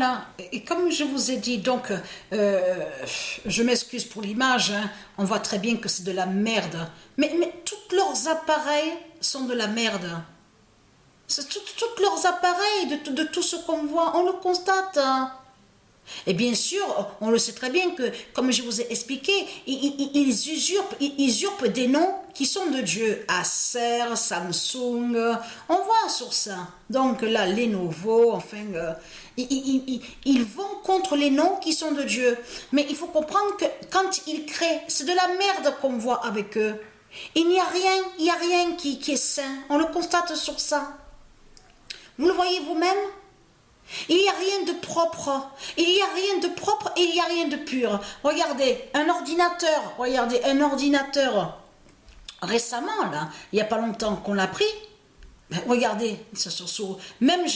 Voilà, et comme je vous ai dit, donc, je m'excuse pour l'image, hein, on voit très bien que c'est de la merde. Mais tous leurs appareils sont de la merde. Tous leurs appareils, de tout ce qu'on voit, on le constate. Hein. Et bien sûr, on le sait très bien que, comme je vous ai expliqué, ils usurpent des noms qui sont de Dieu. Acer, Samsung, on voit sur ça. Donc là, Lenovo, enfin, ils vont contre les noms qui sont de Dieu. Mais il faut comprendre que quand ils créent, c'est de la merde qu'on voit avec eux. Il n'y a rien qui est sain. On le constate sur ça. Vous le voyez vous-même? Il n'y a rien de propre, il n'y a rien de propre et il n'y a rien de pur. Regardez, un ordinateur, récemment, là, il n'y a pas longtemps qu'on l'a pris. Regardez, même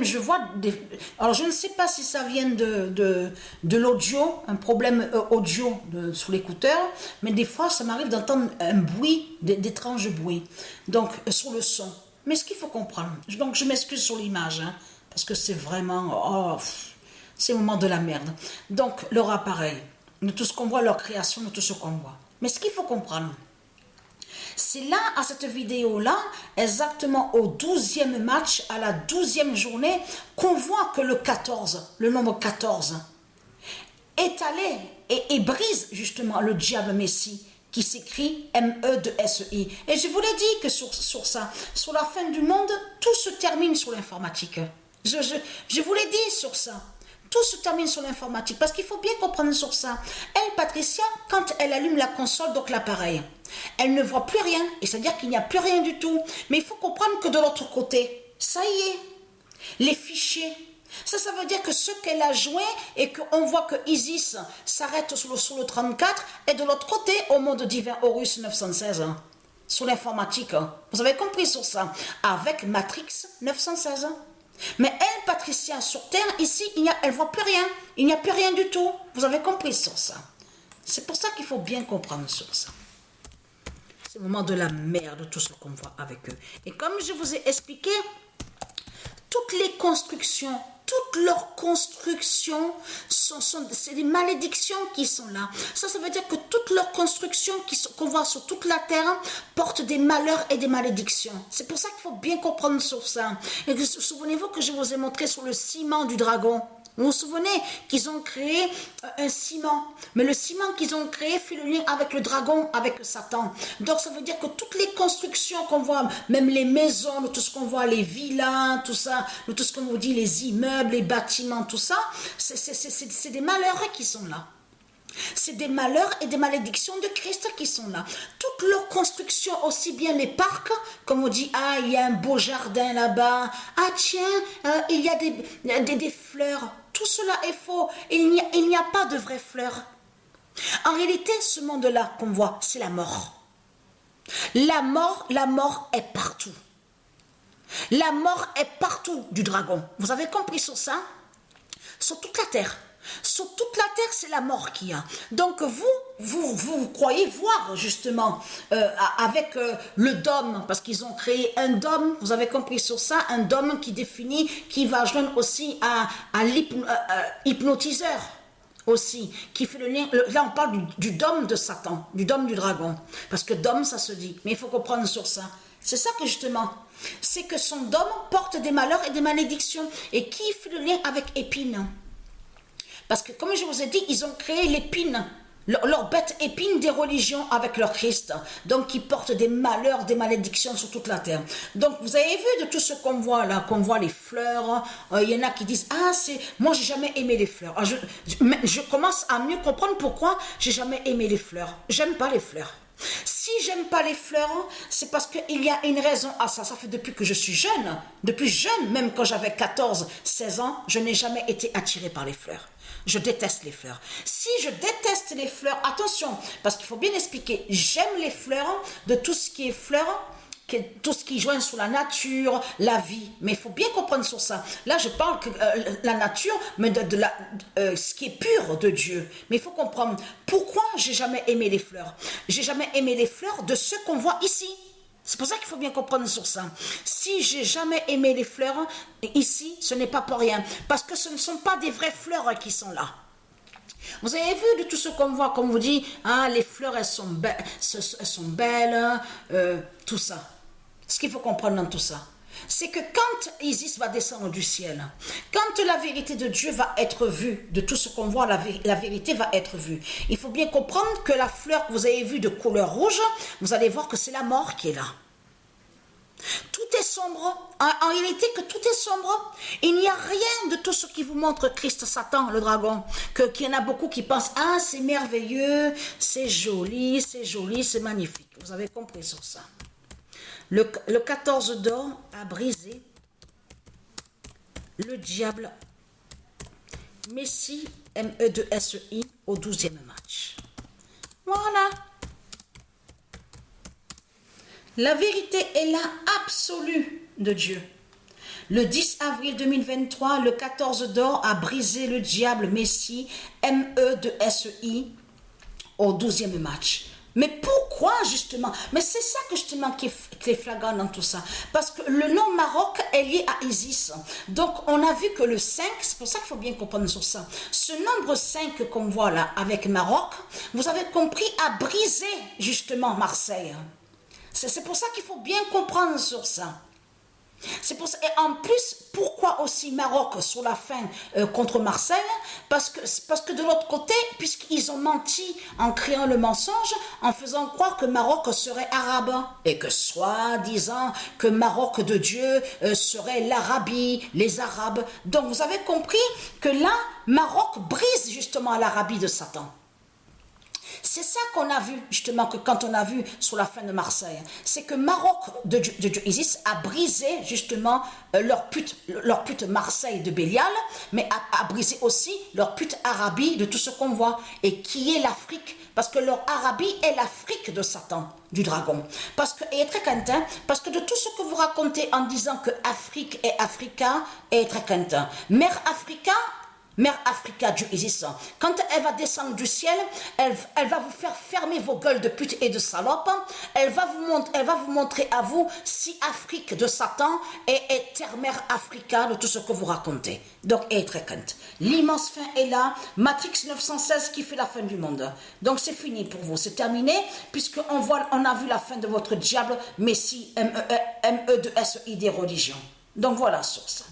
je vois des... Alors je ne sais pas si ça vient de l'audio, un problème audio sous l'écouteur, mais des fois ça m'arrive d'entendre un bruit, d'étranges bruits, donc sur le son. Mais ce qu'il faut comprendre, donc je m'excuse sur l'image, hein, parce que c'est vraiment, c'est le moment de la merde. Donc leur appareil, de tout ce qu'on voit, leur création, de tout ce qu'on voit. Mais ce qu'il faut comprendre, c'est là, à cette vidéo-là, exactement au 12e match, à la 12e journée, qu'on voit que le 14, le nombre 14, est allé et brise justement le diable Messie, qui s'écrit M-E-2-S-I. Et je vous l'ai dit que sur ça, sur la fin du monde, tout se termine sur l'informatique. Je vous l'ai dit sur ça. Tout se termine sur l'informatique, parce qu'il faut bien comprendre sur ça. Elle, Patricia, quand elle allume la console, donc l'appareil, elle ne voit plus rien, et c'est-à-dire qu'il n'y a plus rien du tout. Mais il faut comprendre que de l'autre côté, ça y est, les fichiers, ça veut dire que ce qu'elle a joué et qu'on voit que Isis s'arrête sur le 34 et de l'autre côté, au monde divin Horus 916, hein, sur l'informatique. Hein. Vous avez compris sur ça, avec Matrix 916. Mais elle, Patricia, sur Terre, ici, elle ne voit plus rien. Il n'y a plus rien du tout. Vous avez compris sur ça. C'est pour ça qu'il faut bien comprendre sur ça. C'est le moment de la merde, tout ce qu'on voit avec eux. Et comme je vous ai expliqué, toutes les constructions, toutes leurs constructions, c'est des malédictions qui sont là. Ça veut dire que toutes leurs constructions qu'on voit sur toute la terre portent des malheurs et des malédictions. C'est pour ça qu'il faut bien comprendre sur ça. Et souvenez-vous que je vous ai montré sur le ciment du dragon. Vous vous souvenez qu'ils ont créé un ciment, mais le ciment qu'ils ont créé fait le lien avec le dragon, avec Satan. Donc ça veut dire que toutes les constructions qu'on voit, même les maisons, tout ce qu'on voit, les villas, tout ça, tout ce qu'on vous dit, les immeubles, les bâtiments, tout ça, c'est des malheurs qui sont là. C'est des malheurs et des malédictions de Christ qui sont là. Toutes leurs constructions, aussi bien les parcs, comme on dit, ah, il y a un beau jardin là-bas, ah tiens, il y a des fleurs. Tout cela est faux. Il n'y a pas de vraies fleurs. En réalité, ce monde-là qu'on voit, c'est la mort. La mort est partout. La mort est partout du dragon. Vous avez compris sur ça? Sur toute la terre. Sur toute la terre, c'est la mort qu'il y a. Donc vous croyez voir justement avec le dôme, parce qu'ils ont créé un dôme, vous avez compris sur ça, un dôme qui définit, qui va joindre aussi à l'hypnotiseur aussi, qui fait le lien, là on parle du dôme de Satan, du dôme du dragon, parce que dôme ça se dit, mais il faut comprendre sur ça. C'est ça que justement, c'est que son dôme porte des malheurs et des malédictions, et qui fait le lien avec épine. Parce que, comme je vous ai dit, ils ont créé l'épine, leur bête épine des religions avec leur Christ. Donc, qui portent des malheurs, des malédictions sur toute la terre. Donc, vous avez vu de tout ce qu'on voit là, qu'on voit les fleurs. Il y en a qui disent, ah, moi, j'ai jamais aimé les fleurs. Alors, je commence à mieux comprendre pourquoi j'ai jamais aimé les fleurs. J'aime pas les fleurs. Si j'aime pas les fleurs, c'est parce qu'il y a une raison à ça. Ça fait depuis que je suis jeune. Depuis jeune, même quand j'avais 14, 16 ans, je n'ai jamais été attirée par les fleurs. Je déteste les fleurs. Si je déteste les fleurs, attention, parce qu'il faut bien expliquer, j'aime les fleurs, de tout ce qui est fleurs, tout ce qui joint sur la nature, la vie. Mais il faut bien comprendre sur ça. Là, je parle que la nature, mais ce qui est pur de Dieu. Mais il faut comprendre pourquoi j'ai jamais aimé les fleurs. J'ai jamais aimé les fleurs de ce qu'on voit ici. C'est pour ça qu'il faut bien comprendre sur ça. Si j'ai jamais aimé les fleurs, ici, ce n'est pas pour rien. Parce que ce ne sont pas des vraies fleurs qui sont là. Vous avez vu de tout ce qu'on voit, comme vous dit, hein, les fleurs, elles sont belles, tout ça. Ce qu'il faut comprendre dans tout ça, c'est que quand Isis va descendre du ciel, quand la vérité de Dieu va être vue, de tout ce qu'on voit, la vérité va être vue. Il faut bien comprendre que la fleur que vous avez vue de couleur rouge, vous allez voir que c'est la mort qui est là. Tout est sombre. En réalité, que tout est sombre. Il n'y a rien de tout ce qui vous montre Christ, Satan, le dragon. Qu'il y en a beaucoup qui pensent, ah, c'est merveilleux, c'est joli, c'est magnifique. Vous avez compris sur ça. Le 14 d'or a brisé le diable Messie, M-E-2-S-E-I, au 12e match. Voilà. La vérité est la absolue de Dieu. Le 10 avril 2023, le 14 d'or a brisé le diable Messie, M-E-2-S-E-I, au 12e match. Mais pourquoi justement? Mais c'est ça que justement qui est flagrant dans tout ça. Parce que le nom Maroc est lié à Isis. Donc on a vu que le 5, c'est pour ça qu'il faut bien comprendre sur ça. Ce nombre 5 qu'on voit là avec Maroc, vous avez compris, a brisé justement Marseille. C'est pour ça qu'il faut bien comprendre sur ça. C'est pour ça. Et en plus, pourquoi aussi Maroc sur la fin contre Marseille? Parce que de l'autre côté, puisqu'ils ont menti en créant le mensonge, en faisant croire que Maroc serait arabe, et que soi-disant que Maroc de Dieu serait l'Arabie, les Arabes. Donc vous avez compris que là, Maroc brise justement l'Arabie de Satan. C'est ça qu'on a vu, justement, que quand on a vu sur la fin de Marseille. C'est que Maroc de Isis a brisé, justement, leur pute Marseille de Bélial, mais a brisé aussi leur pute Arabie de tout ce qu'on voit. Et qui est l'Afrique? Parce que leur Arabie est l'Afrique de Satan, du dragon. Et très quentin, parce que de tout ce que vous racontez en disant que Afrique et Africa est très quentin. Mère Africa du Isis, quand elle va descendre du ciel, elle va vous faire fermer vos gueules de pute et de salope. Elle va vous montrer à vous si Afrique de Satan est terre-mère Africa de tout ce que vous racontez. Donc, elle est très crainte. L'immense fin est là. Matrix 916 qui fait la fin du monde. Donc, c'est fini pour vous. C'est terminé puisqu'on a vu la fin de votre diable Messie, M-E-2-S-I des religions. Donc, voilà sur ça.